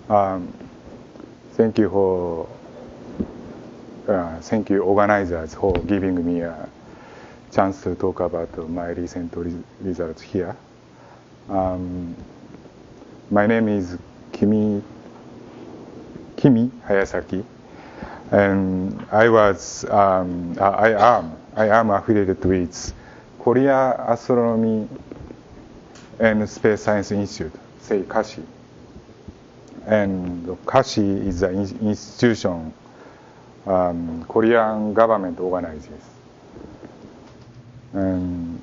Um, thank you thank you organizers for giving me a chance to talk about my recent results here. My name is Kimitake Hayasaki, and I am affiliated with Korea Astronomy and Space Science Institute, say KASI. And KASI is an institution Korean government organizes. And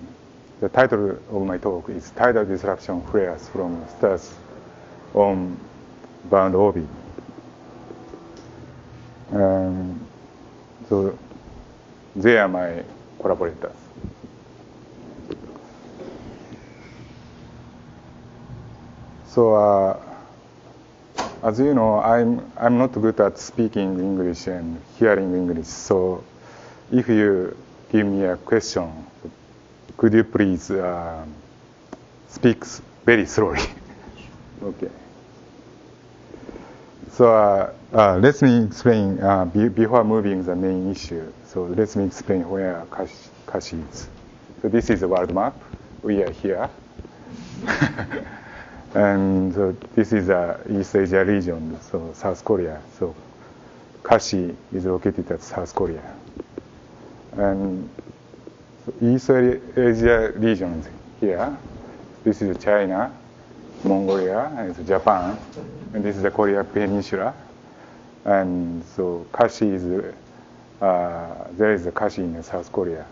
the title of my talk is Tidal Disruption Flares from Stars on Bound Orbit. So they are my collaborators. So as you know, I'm not good at speaking English and hearing English. So if you give me a question, could you please speak very slowly? Okay. So let me explain before moving the main issue. So let me explain where KASI is. So this is the world map. We are here. And this is the East Asia region, so South Korea. So KASI is located at South Korea. And East Asia region is here. This is China, Mongolia, and it's Japan. And this is the Korea Peninsula. And so KASI is, there is a KASI in South Korea,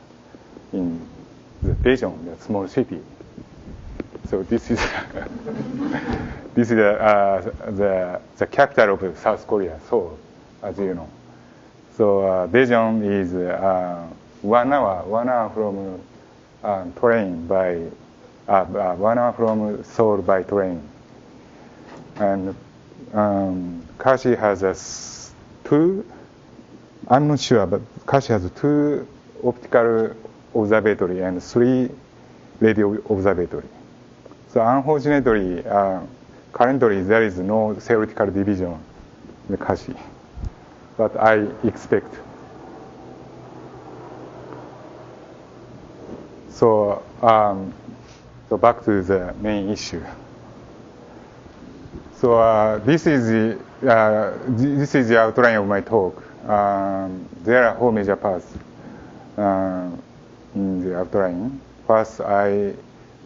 in the Daejeon, the small city. So this is the capital of South Korea, Seoul, as you know. So Daejeon is 1 hour from train by 1 hour from Seoul by train. And KASI has two. I'm not sure, but KASI has 2 optical observatory and 3 radio observatory. So unfortunately, currently there is no theoretical division in KASI, but I expect. So, so back to the main issue. So this is the outline of my talk. There are 4 major parts in the outline. First, I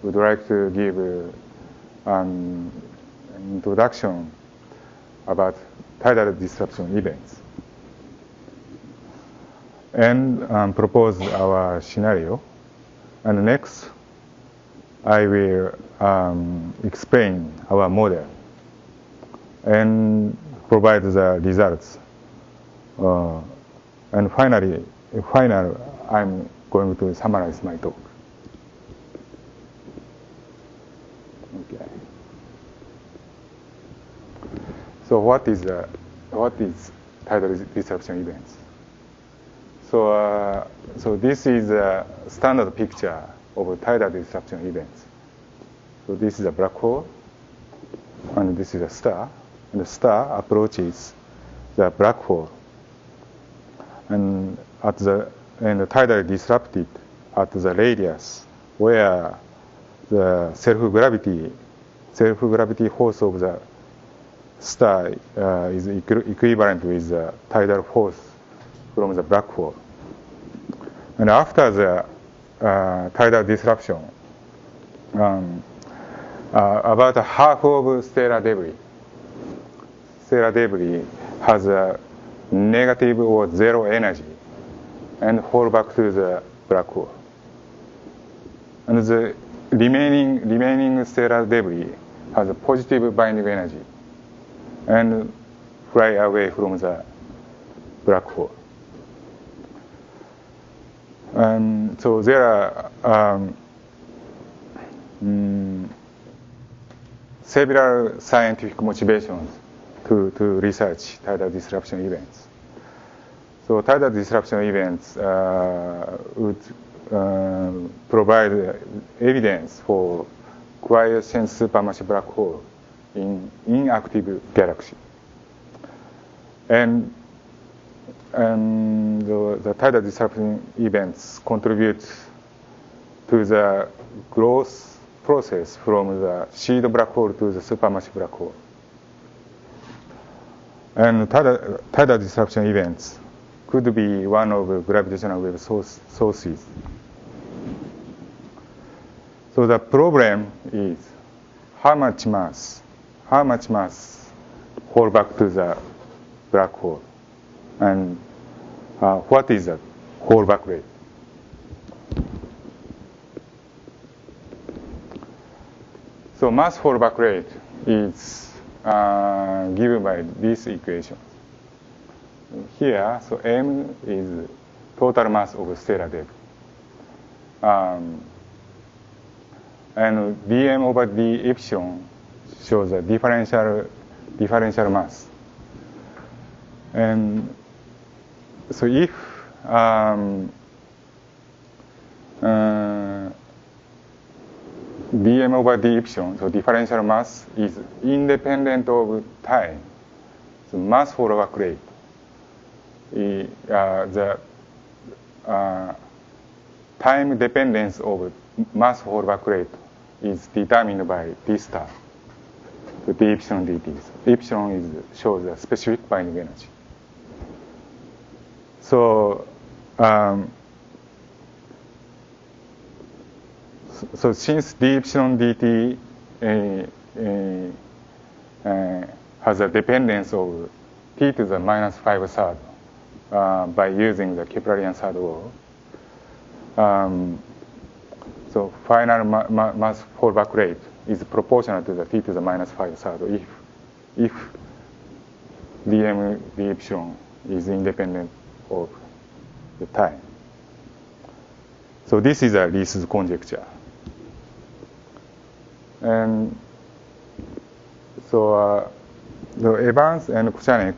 would like to give an introduction about tidal disruption events and propose our scenario. And next, I will explain our model and provide the results. And finally, I'm going to summarize my talk. Okay. So what is tidal disruption events? So this is a standard picture of tidal disruption events. So this is a black hole, and this is a star, and the star approaches the black hole, and the tidal disrupted at the radius where the self-gravity force of the star is equivalent with the tidal force from the black hole. And after the tidal disruption, about half of stellar debris has a negative or 0 energy and fall back to the black hole. And the remaining stellar debris has a positive binding energy and fly away from the black hole. So there are several scientific motivations to research tidal disruption events. So tidal disruption events would provide evidence for quiescent supermassive black hole in inactive galaxy. And the tidal disruption events contribute to the growth process from the seed black hole to the supermassive black hole. And tidal disruption events could be one of gravitational wave sources. So the problem is how much mass fall back to the black hole, and what is the fallback rate? So mass fallback rate is given by this equation. Here, so m is total mass of stellar debris. And dm over d epsilon shows a differential mass. And so if dm over d epsilon, so differential mass, is independent of time, so mass fallback rate, the time dependence of mass fallback rate is determined by d star, the d epsilon dt. Epsilon shows a specific binding energy. So, so since d epsilon dt has a dependence of t to the minus 5 third by using the Keplerian third law, so final mass fallback rate is proportional to the t to the minus 5 third if dm d epsilon is independent of the time. So this is a Lee's conjecture. And so the Evans and Kuchanek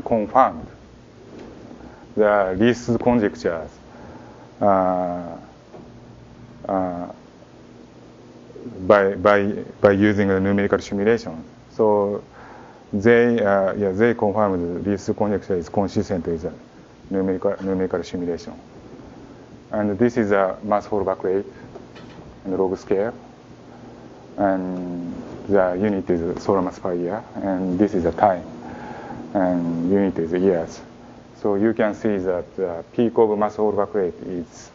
confirmed the Lee's conjectures by using the numerical simulation. So they confirmed Lee's conjecture is consistent with the numerical simulation. And this is a mass fallback rate and log scale. And the unit is solar mass per year, and this is the time, and unit is years. So you can see that the peak of mass fallback rate is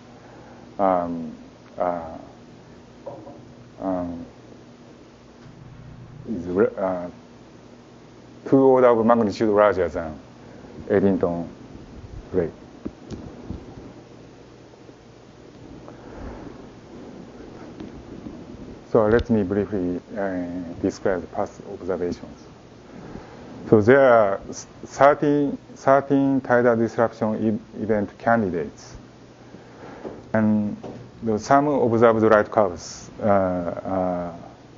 two orders of magnitude larger than Eddington rate. So let me briefly describe the past observations. So there are 13 tidal disruption event candidates. And some observed light curves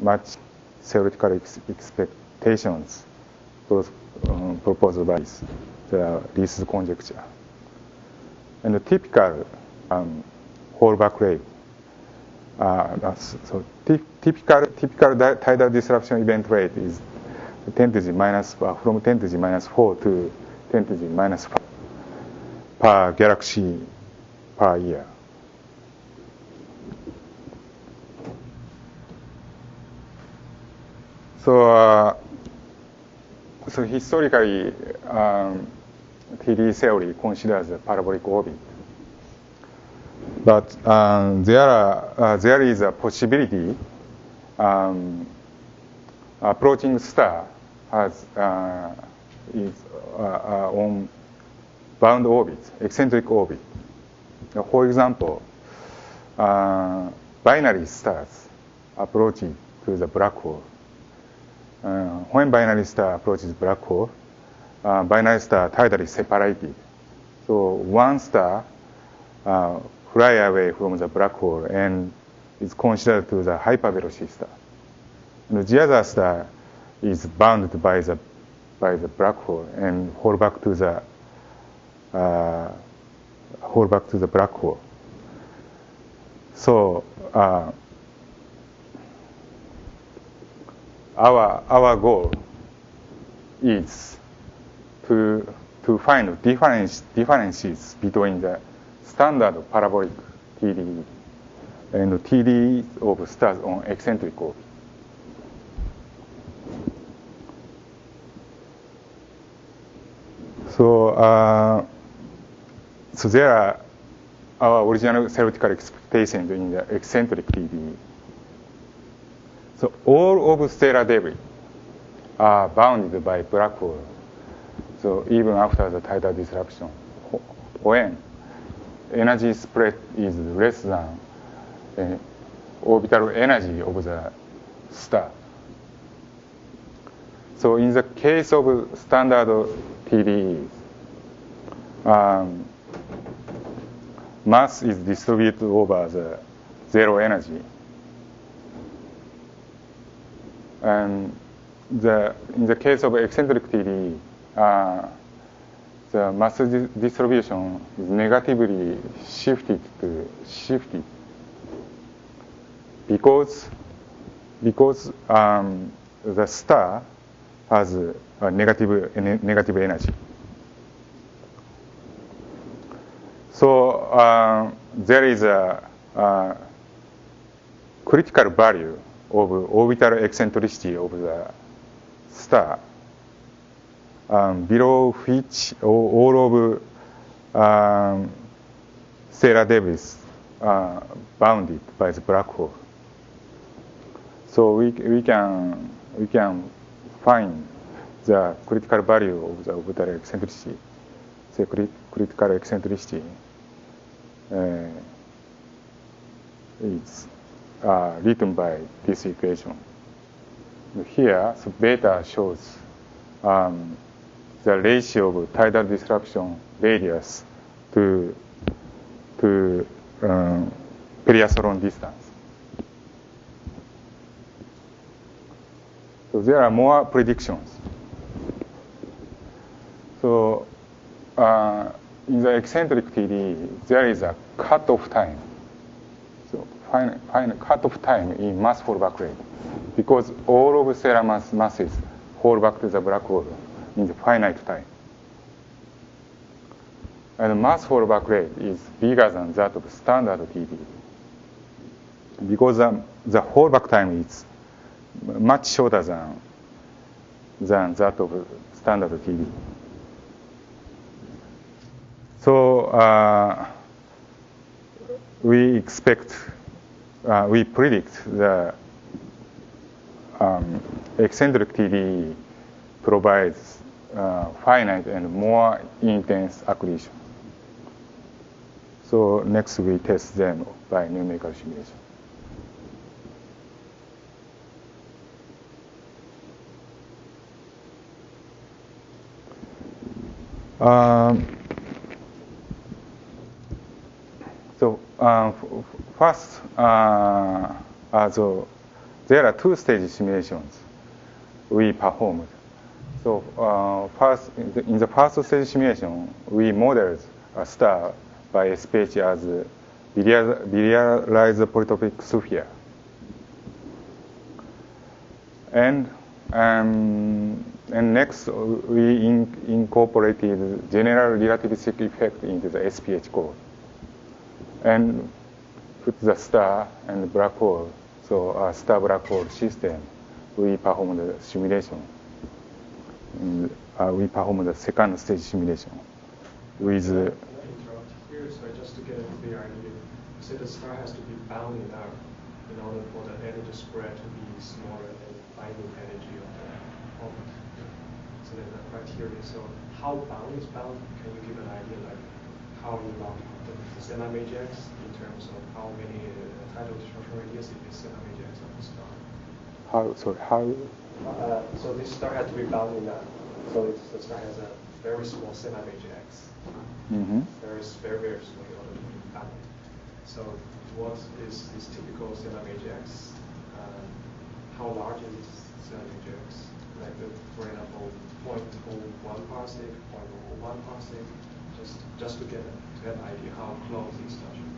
match theoretical expectations proposed by the Lee's conjecture. And the typical fallback rate, so typical tidal disruption event rate is 10 to the minus from 10 to the minus 4 to 10 to the minus 5 per galaxy per year. So, so historically, TD theory considers a parabolic orbit. But there is a possibility approaching star is on bound orbit, eccentric orbit. For example, binary stars approaching to the black hole. When binary star approaches black hole, binary star tidally separated. So one star fly away from the black hole and is considered to the hypervelocity star. And the other star is bounded by the black hole and fall back to the black hole. So our goal is to find differences between the standard parabolic TDE and TDE of stars on eccentric orbit. So there are our original theoretical expectations in the eccentric TDE. So all of stellar debris are bounded by black hole. So even after the tidal disruption, when energy spread is less than the orbital energy of the star. So in the case of standard TDEs, mass is distributed over the zero energy. And in the case of eccentric TDE, the mass distribution is negatively shifted because the star has a negative energy. So there is a critical value of orbital eccentricity of the star, below which all of stellar debris are bounded by the black hole. So we can find the critical value of the orbital eccentricity. The critical eccentricity is written by this equation. Here, so beta shows the ratio of tidal disruption radius to periasolon distance. So there are more predictions. So in the eccentric TDE, there is a cutoff time. So final cutoff time in mass fallback rate, because all of stellar masses fall back to the black hole in the finite time. And mass fallback rate is bigger than that of standard TDE, because the fallback time is much shorter than that of standard TDE. So we predict the eccentric TDE provides finite and more intense accretion. So next we test them by numerical simulation. First, so there are two-stage simulations we performed. So first, in the first stage simulation, we modeled a star by SPH as biliarized polytropic sphere. And next, we incorporated general relativistic effect into the SPH code and put the star and the black hole. So a star black hole system, we performed the simulation. And, we performed the second stage simulation with. Can I interrupt here? So just to get a clear idea, you said the star has to be bound enough in order for the energy spread to be smaller than the binding energy of the orbit. So that's the criteria. So how bound is bound? Can you give an idea, like how you lock the semi-matrix in terms of how many tidal disruption radius it is semi-matrix of the star? So this star has to be bound enough. So the star has a very small semi-matrix. Mm-hmm. Very small in order to be bound. So what is this typical semi-matrix? How large is this semi-matrix? Like for example, 0.01 parsec, 0.01 parsec, just to get an idea how close it's touching.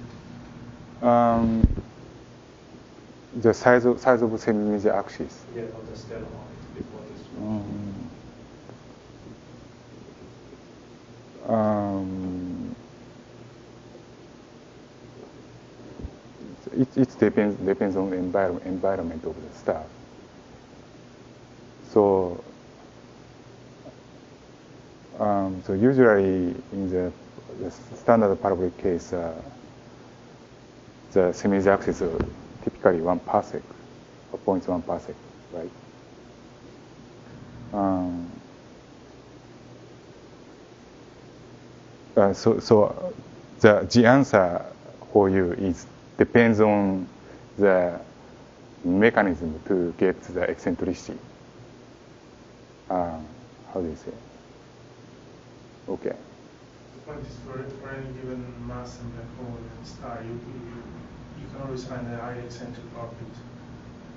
the size of semi-major axis. Yeah, of the stellar orbit before this. It depends on the environment of the star. So usually in the standard parabolic case, the semi-major axis is typically 1 parsec, or 0.1 parsec, right? So the answer for you is depends on the mechanism to get the eccentricity. How do you say? Okay. The point is for any given mass and black hole and star, you can always find a high eccentric orbit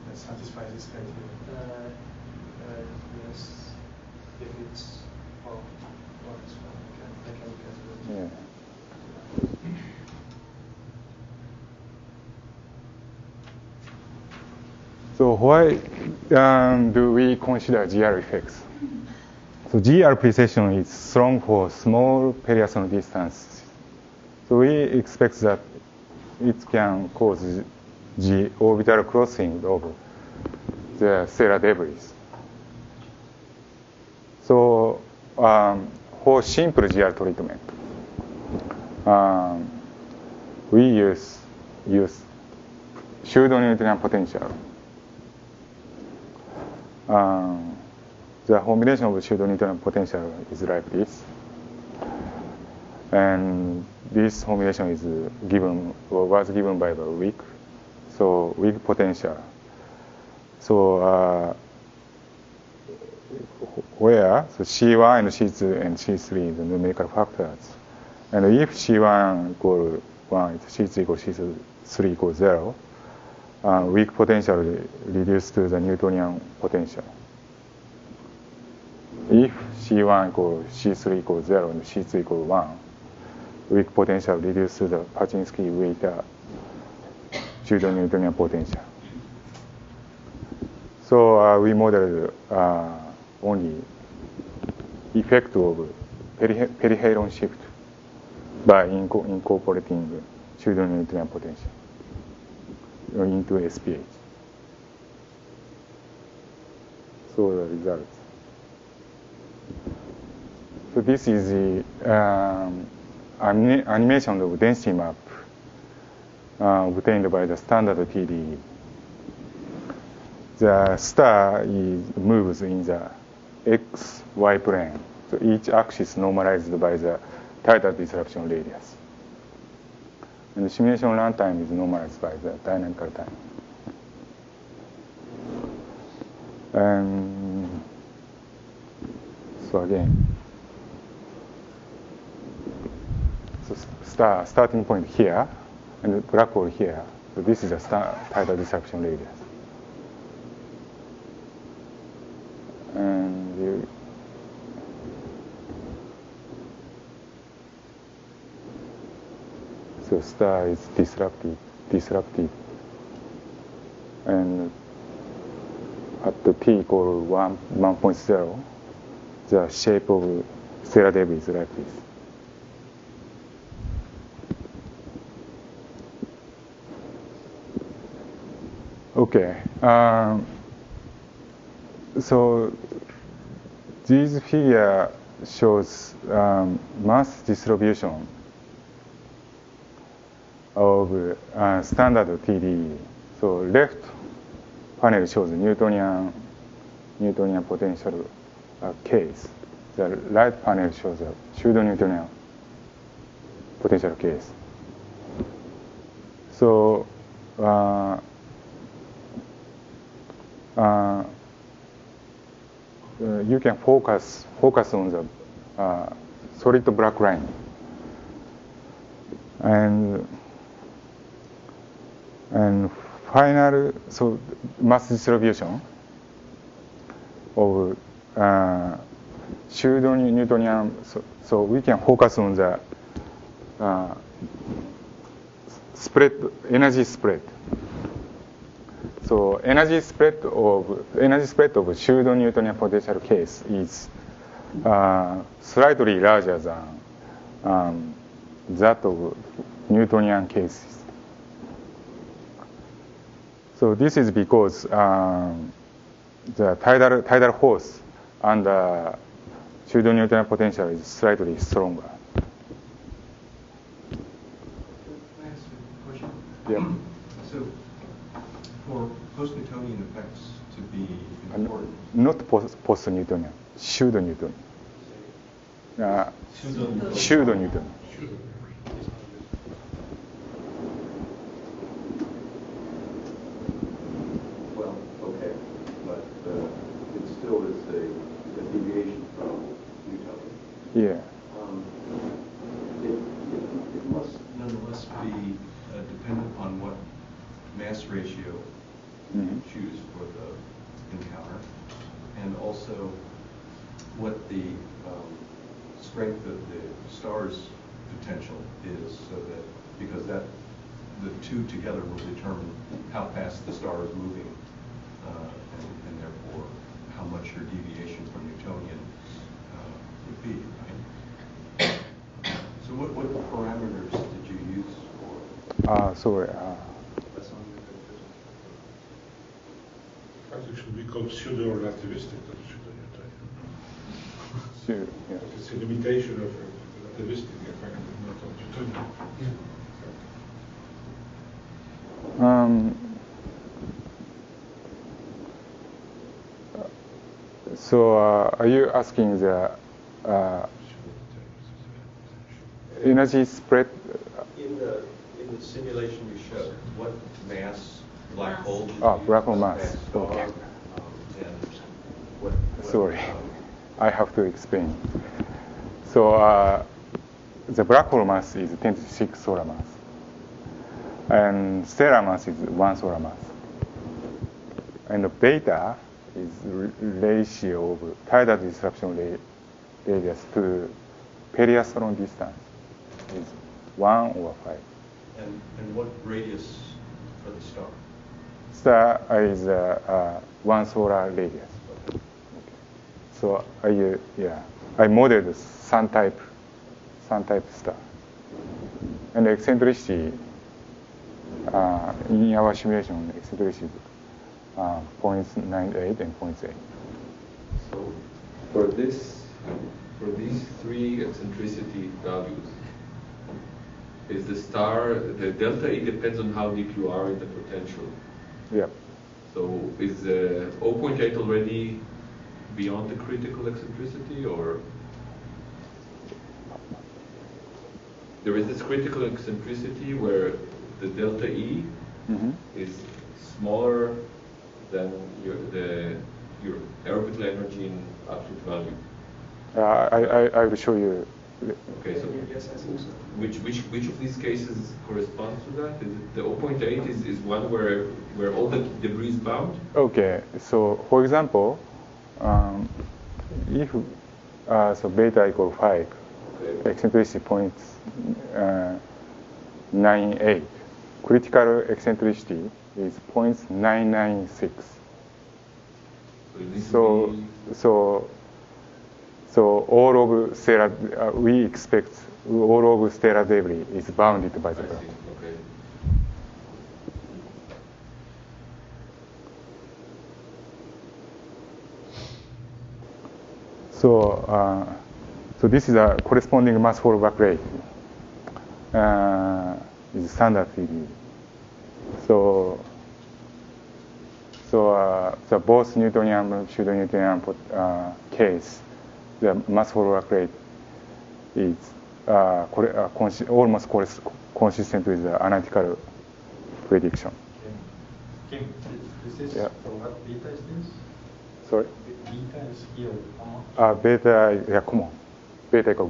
that satisfies this criteria. Yes, if it's it's fine. I can get it. Yeah. So why do we consider GR effects? So GR precession is strong for small periasonic distance. So we expect that it can cause the orbital crossing of the stellar debris. So for simple GR treatment, we use pseudo-Newtonian potential. The formulation of pseudo-Newtonian potential is like this, and this formulation is was given by the weak, so weak potential. So where C1 and C2 and C3 is the numerical factors, and if C1 equal 1, C2 equals C3 equals 0. Weak potential reduced to the Newtonian potential. If C1 equals C3 equals 0 and C2 equals 1, weak potential reduced to the Paczynski-Waiter pseudo-Newtonian potential. So we modeled only effect of perihelion shift by incorporating pseudo-Newtonian potential into SPH. So the results. So this is the animation of density map obtained by the standard TD. The star moves in the XY plane. So each axis normalized by the tidal disruption radius. And the simulation runtime is normalized by the dynamical time. And so again, so starting point here, and the black hole here. So this is a tidal disruption radius. And so star is disrupted, and at the t equal 1.0, the shape of stellar debris is like this. Okay, so this figure shows mass distribution of standard TDE. So left panel shows Newtonian potential case. The right panel shows a pseudo-Newtonian potential case. So you can focus on the solid black line, and final mass distribution of pseudo-Newtonian. So we can focus on the spread, energy spread. so energy spread of pseudo-Newtonian potential case is slightly larger than that of Newtonian cases. So this is because the tidal force and the pseudo-Newtonian potential is slightly stronger. Can I ask a question? Yeah. So, for post-Newtonian effects to be important, Not post-Newtonian, pseudo-Newtonian. Pseudo-Newtonian. well, okay, but it still is a deviation from Newtonian. Yeah. It must nonetheless be dependent on what mass ratio you choose for the encounter, and also what the strength of the star's potential is, so that because the two together will determine how fast the star is moving, and therefore how much your deviation from Newtonian would be. Right? So what parameters did you use for? Sorry. It should be called pseudo-relativistic, not pseudo-Newtonian. Yeah. It's a limitation of relativistic effect, not of Newtonian. So are you asking the energy spread? In the simulation you showed, what mass black hole? Black hole mass. Okay. And what Sorry, I have to explain. So the black hole mass is 10 to the 6 solar mass, and stellar mass is 1 solar mass, and the beta is ratio of tidal disruption radius to periastron distance is 1 or 5. And what radius for the star? Star is 1 solar radius. Okay. So I modeled sun type star, and the eccentricity in our simulation eccentricity 0.98 and 0.8. So for these three eccentricity values, is the delta E depends on how deep you are in the potential. Yeah. So is 0.8 already beyond the critical eccentricity, or there is this critical eccentricity where the delta E is smaller than your orbital energy in absolute value? I will show you. Okay, so Yes, I think so. which of these cases corresponds to that? Is it the 0.8 is one where all the debris is bound? Okay, so for example, if so beta equal 5, Okay. eccentricity points 98, critical eccentricity is 0.996. So it needs So to be, so all of stellar we expect all of stellar debris is bounded by the I black. see, okay. So this is a corresponding mass fallback rate. Is standard PV. So both Newtonian and pseudo-Newtonian case, the mass fallback rate is almost consistent with the analytical prediction. Kim, this is Yeah. for what beta is this? Sorry? Beta is here, comma. Beta, common. Beta equal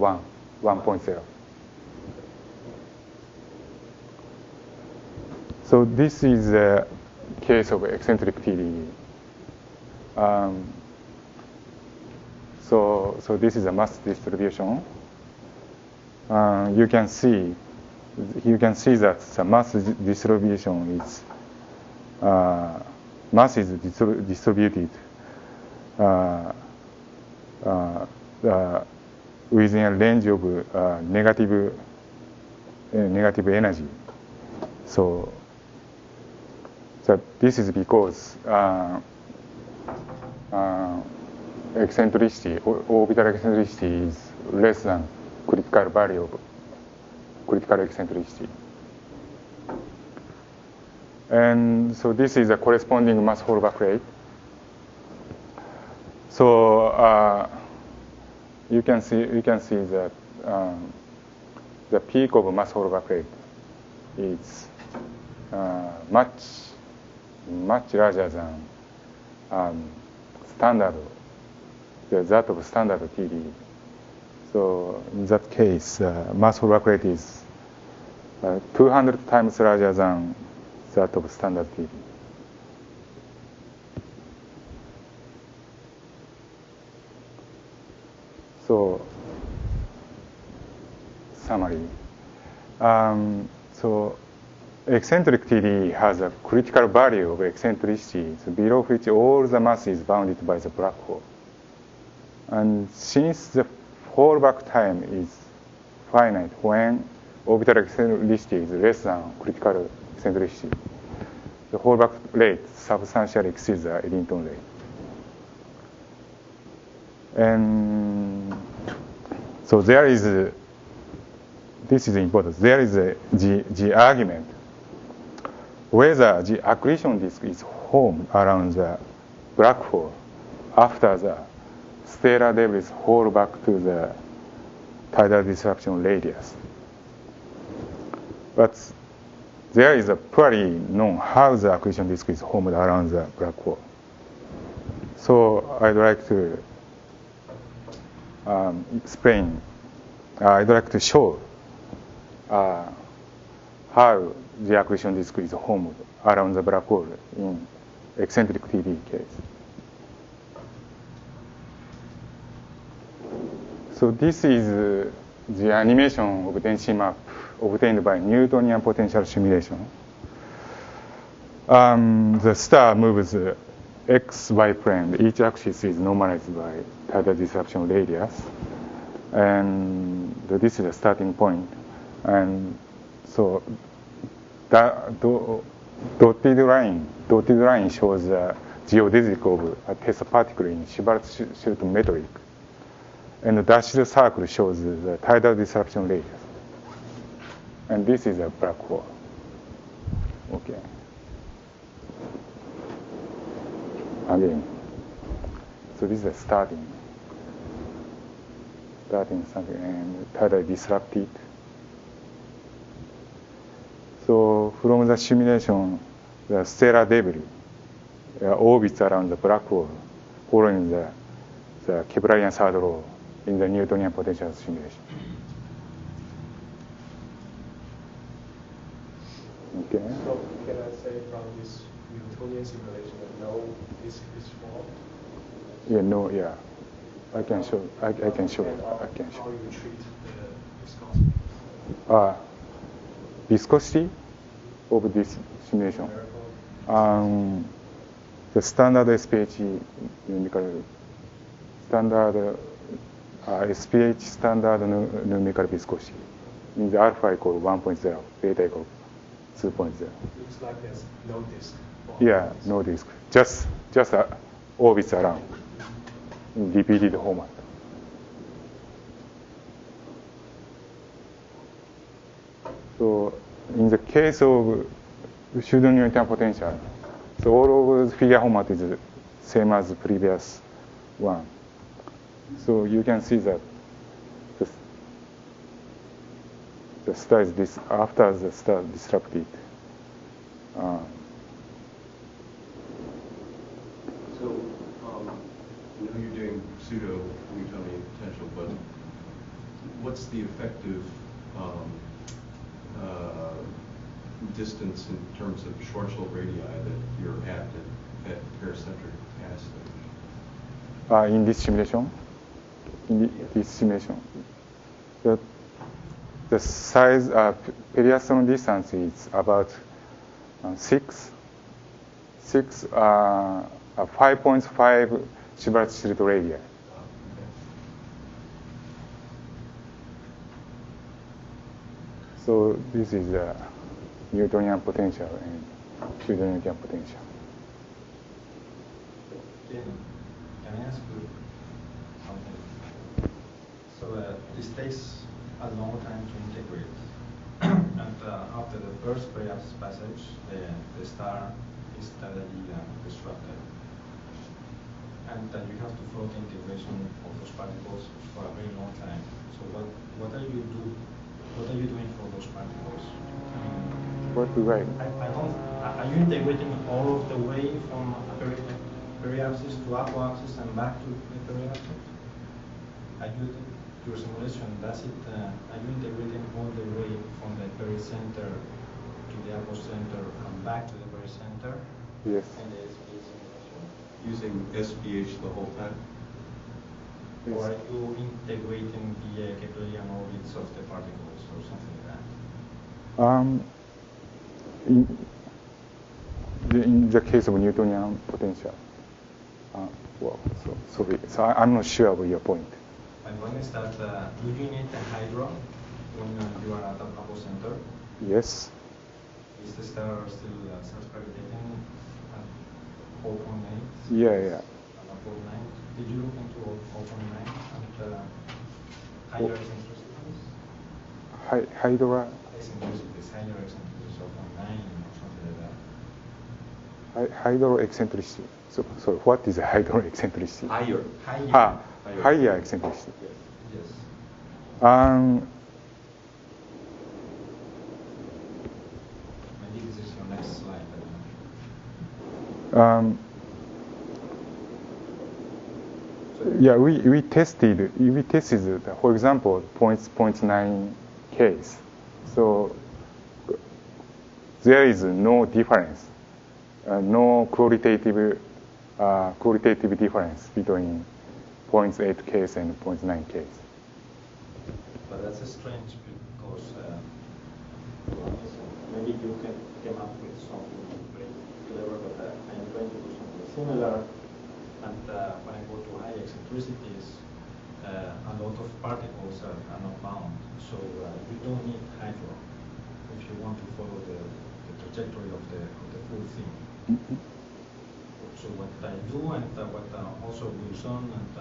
1.0. So this is a case of eccentric TDE. So this is a mass distribution. You can see that the mass distribution is mass is distributed within a range of negative energy. So this is because eccentricity, orbital eccentricity is less than critical value of critical eccentricity. And so this is a corresponding mass fallback rate. So you can see that the peak of mass fallback rate is much larger than standard, that of standard TD. So in that case, mass fallback rate is 200 times larger than that of standard TD. So summary. So eccentric TD has a critical value of eccentricity below which all the mass is bounded by the black hole. And since the fallback time is finite when orbital eccentricity is less than critical eccentricity, the fallback rate substantially exceeds the Eddington rate. And so there is this is important. There is the argument whether the accretion disk is home around the black hole after the stellar debris fall back to the tidal disruption radius. But there is a poorly known how the accretion disk is homed around the black hole. So I'd like to explain. I'd like to show how the accretion disk is homed around the black hole in eccentric TD case. So this is the animation of density map obtained by Newtonian potential simulation. The star moves XY plane. Each axis is normalized by tidal disruption radius. And this is the starting point. And so that dotted line shows the geodesic of a test particle in Schwarzschild metric. And the dashed circle shows the tidal disruption radius. And this is a black hole. Okay. Again. So this is the starting something, and tidal disrupted. So from the simulation, the stellar debris orbits around the black hole following the Keplerian third law in the Newtonian potential simulation. Okay. So can I say from this Newtonian simulation that no disk is formed? Yeah, no, yeah. I can show. I can show. How you treat the viscosity? Viscosity of this simulation. The standard SPH numerical standard SPH standard numerical viscosity in the alpha equal 1.0, beta equal 2.0. Looks like there's no disk. Yeah, no disk. Just orbits around in repeated format. So in the case of pseudo-Newtonian potential, so all of the figure format is same as the previous one. So you can see that the star is this after the star disrupted. So I know you're doing pseudo-Newtonian potential, but what's the effective distance in terms of Schwarzschild radii that you're at paracentric aspect? In this simulation, the size periasson distance is about 6 5.5 Schwarzschild radii. So this is the Newtonian potential and pseudo-Newtonian potential. Can I ask you something? So this takes a long time to integrate. And after the first periapsis passage, the star is totally disrupted. And you have to follow the integration of those particles for a very long time. So what are you doing for those particles? What do I? Are you integrating all of the way from periapsis to apoapsis and back to the periapsis? Your simulation, are you integrating all the way from the pericenter to the apocenter and back to the pericenter? Yes. And the SPH simulation? Using SPH the whole time? Or are you integrating the Keplerian orbits of the particles or something like that? In the case of Newtonian potential, sorry. So I'm not sure of your point. My point is that do you need a hydra when you are at the apocenter? Yes. Is the star still self-gravitating at 4.8? Yeah. And at 4.9? Did you look into 4.9 and higher eccentricities? Hydra? Eccentricities, higher eccentricities of 9 or something like that. Hydro eccentricity. So what is a hydro eccentricity? Higher. Higher eccentricity. Yes. Maybe this is your next slide. Yeah, we tested, for example, 0.9 case. So there is no difference, no qualitative difference between 0.8 case and 0.9 case. But that's strange because maybe you came up with something very clever, but I'm trying to do something similar. And when I go to high eccentricities, a lot of particles are not bound. So you don't need hydro if you want to follow the trajectory of the full thing. Mm-hmm. So what I do and what also Wilson and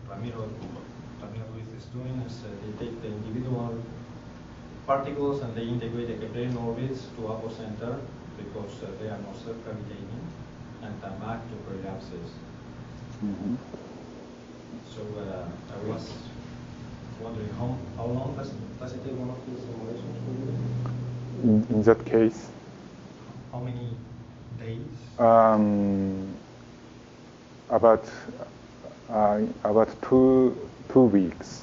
Ramiro Ruiz is doing is they take the individual particles and they integrate the Keplerian orbits to apocenter because they are not self-gravitating and back to periapsis. Mm-hmm. So I was wondering how long does it take one of these simulations to do? In that case? How many days? About 2 weeks.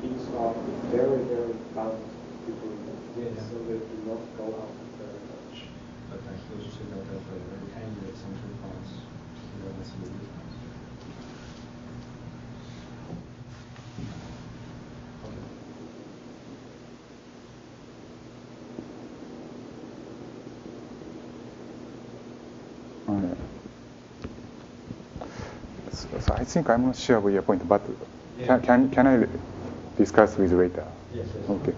These are very, very bound people, Yeah. so they do not go out very much. But I also see that at very high eccentric points, you don't see the difference. So I think I'm not sure of your point, but Yeah. can I discuss with later? Yes. Okay.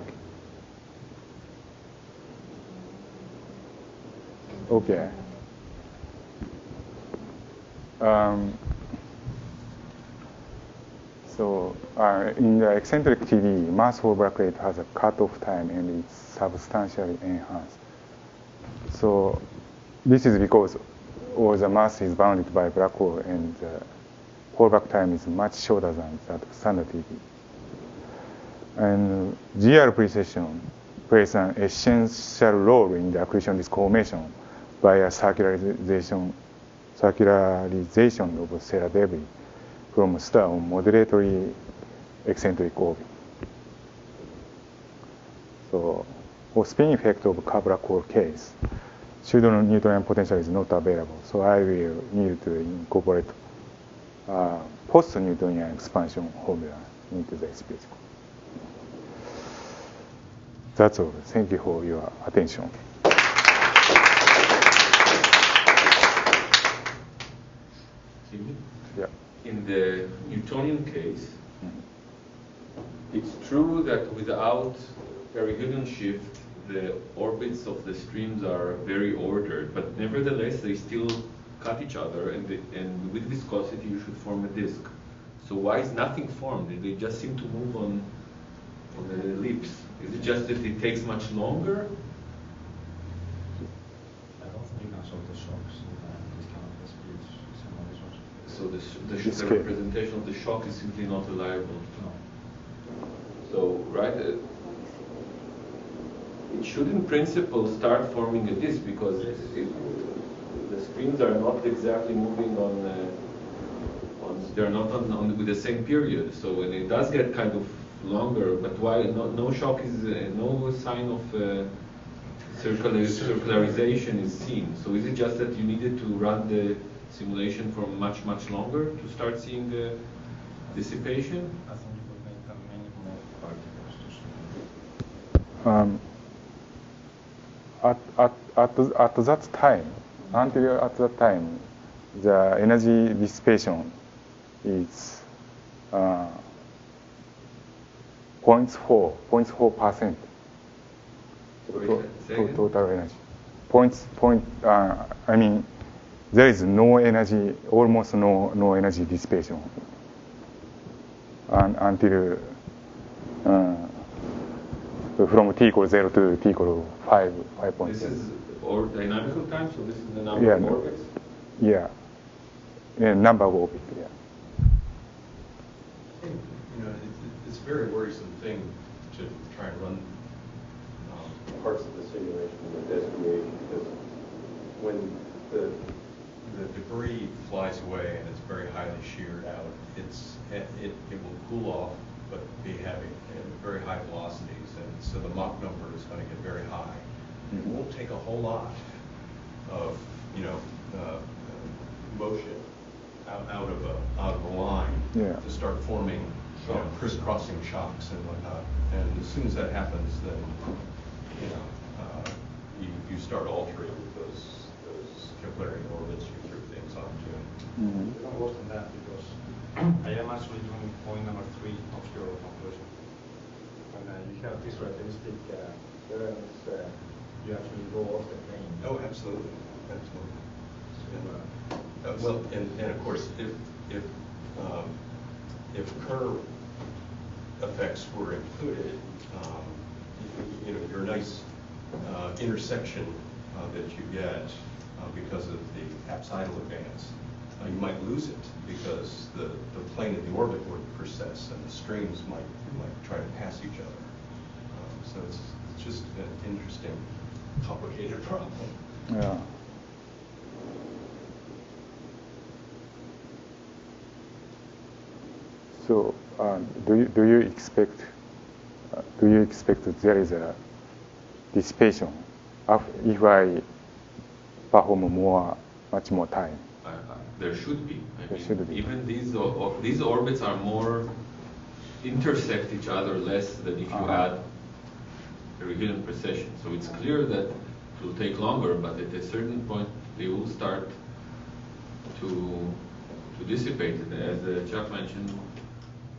Okay. So in the eccentric TD, mass for black rate has a cutoff time and it's substantially enhanced. So this is because all the mass is bounded by black hole and the fallback time is much shorter than that standard TD. And GR precession plays an essential role in the accretion disk formation via circularization of stellar debris from star on moderately eccentric orbit. So for spin effect of black hole case, pseudo-Newtonian potential is not available. So I will need to incorporate post-Newtonian expansion formula into the SPH. That's all. Thank you for your attention. Yeah. In the Newtonian case, it's true that without perihelion shift, the orbits of the streams are very ordered, but nevertheless they still cut each other, and with viscosity you should form a disk. So why is nothing formed? They just seem to move on the ellipse. Is it just that it takes much longer? I don't think you can solve the shocks in this kind of speeds. So the representation of the shock is simply not reliable. No. So, right, it should in principle start forming a disk, because the streams are not exactly moving they're not on with the same period. So when it does get kind of longer, but why no shock is no sign of circularization is seen. So is it just that you needed to run the simulation for much longer to start seeing the dissipation? I think you would make many more particles to At that time, until at that time, the energy dissipation is 0.4%. Total energy. I mean, there is no energy, almost no energy dissipation until from t equals 0 to t equals 5.7. This is dynamical time, so this is the number of orbits? Yeah, number of orbits, yeah. It's a very worrisome thing to try and run parts of the simulation with SPH, because when the debris flies away and it's very highly sheared out, it will cool off but be heavy at very high velocities, and so the Mach number is going to get very high. It won't take a whole lot of motion out of a line to start forming crisscrossing shocks and whatnot. And as soon as that happens, then you start altering those Keplerian orbits you threw things onto. Even worse than that, because I am actually doing point number 3 of your conclusion. When you have this relativistic currents, you actually go off the plane. Oh, absolutely. Well, and of course, if curve effects were included, your nice intersection that you get because of the apsidal advance, you might lose it because the plane of the orbit would precess and the streams might try to pass each other. So it's just an interesting, complicated problem. Yeah. So, do you expect that there is a dissipation if I perform much more time? There should be. There should be. Even these orbits are more intersect each other less than if you add perihelion precession. So it's clear that it will take longer, but at a certain point they will start to dissipate. As Chuck mentioned,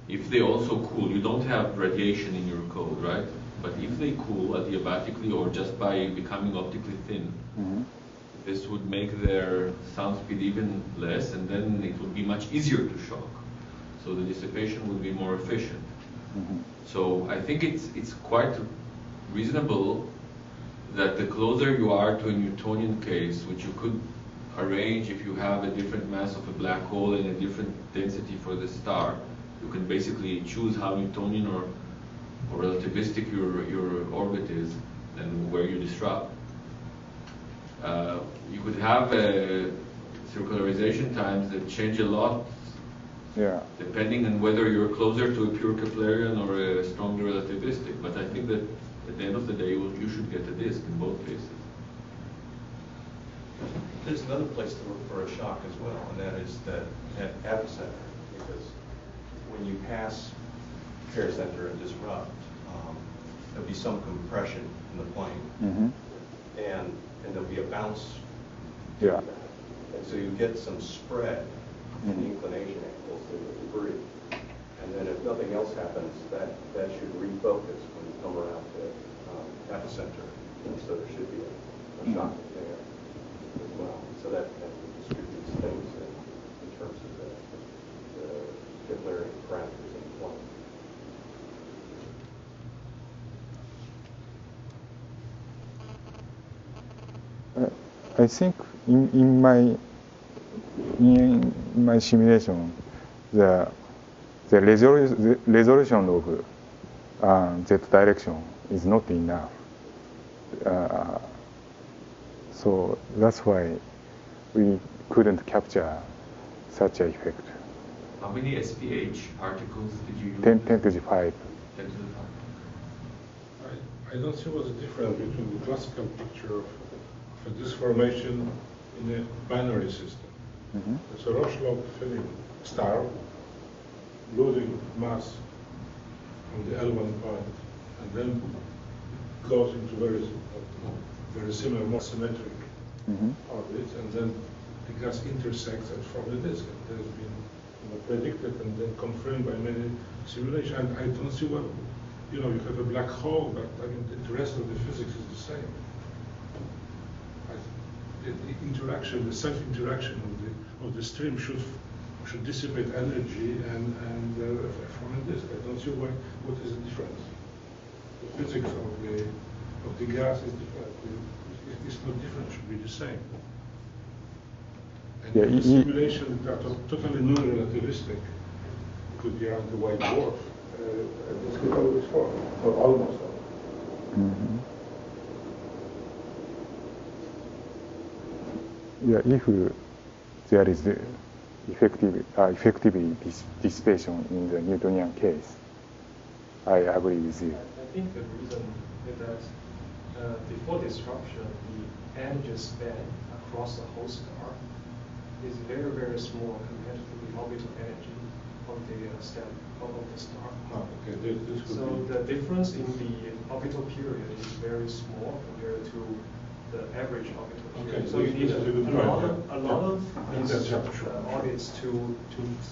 if they also cool, you don't have radiation in your code, right? But if they cool adiabatically or just by becoming optically thin, this would make their sound speed even less, and then it would be much easier to shock. So the dissipation would be more efficient. So I think it's quite reasonable that the closer you are to a Newtonian case, which you could arrange if you have a different mass of a black hole and a different density for the star, you can basically choose how Newtonian or relativistic your orbit is and where you disrupt. You could have circularization times that change a lot, depending on whether you're closer to a pure Keplerian or a strongly relativistic. But I think that at the end of the day, you should get a disk in both cases. There's another place to look for a shock as well, and that is that at epicenter, because when you pass pair center and disrupt, there'll be some compression in the plane, and there'll be a bounce. Yeah. And so you get some spread in the inclination angles to the debris. And then if nothing else happens, that should refocus when you come around to epicenter. And so there should be a shock there as well. So that distributes things in terms of the Keplerian parameters in the plane. I think in my simulation, the resolution of z direction is not enough. So that's why we couldn't capture such an effect. How many SPH particles did you use? 10 to the 5. 10 to the 5. I don't see what's the difference between the classical picture of a disk formation in a binary system. It's a Roche-Lobe filling star losing mass from the L1 point and then goes into very similar, more symmetric orbits, and then the gas intersects and forms a disk. It has been predicted and then confirmed by many simulations. And I don't see what, you have a black hole, but I mean the rest of the physics is the same. The interaction, the self-interaction of the stream should dissipate energy and form a disk. I don't see what is the difference. The physics of the gas is different. It's not different. It should be the same. And the simulation that are totally non-relativistic could be around the white dwarf. This could always form, or almost always. Yeah, if there is effective dissipation in the Newtonian case, I agree with you. I think the reason is that before disruption, the energy span across the whole star is very, very small compared to the orbital energy of the star. So the difference in the orbital period is very small compared to the average orbital period. So you need a lot of these orbits to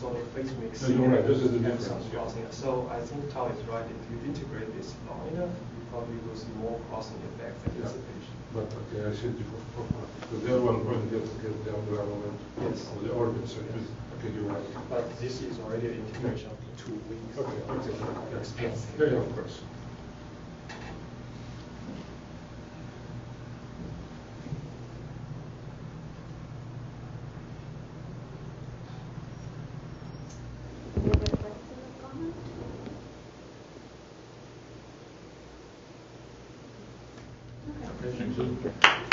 sort of phase mix. No, you're right. This is the difference. Yeah. So I think Tao is right. If you integrate this long enough, you probably will see more crossing effects and dissipation. But okay, I see the profile. So the other one point gets the unravelment of the orbits. Okay, you're right. But this is already an integration of the 2 weeks. Okay. Yeah, of course. Any other questions or comments? Okay. Thank you.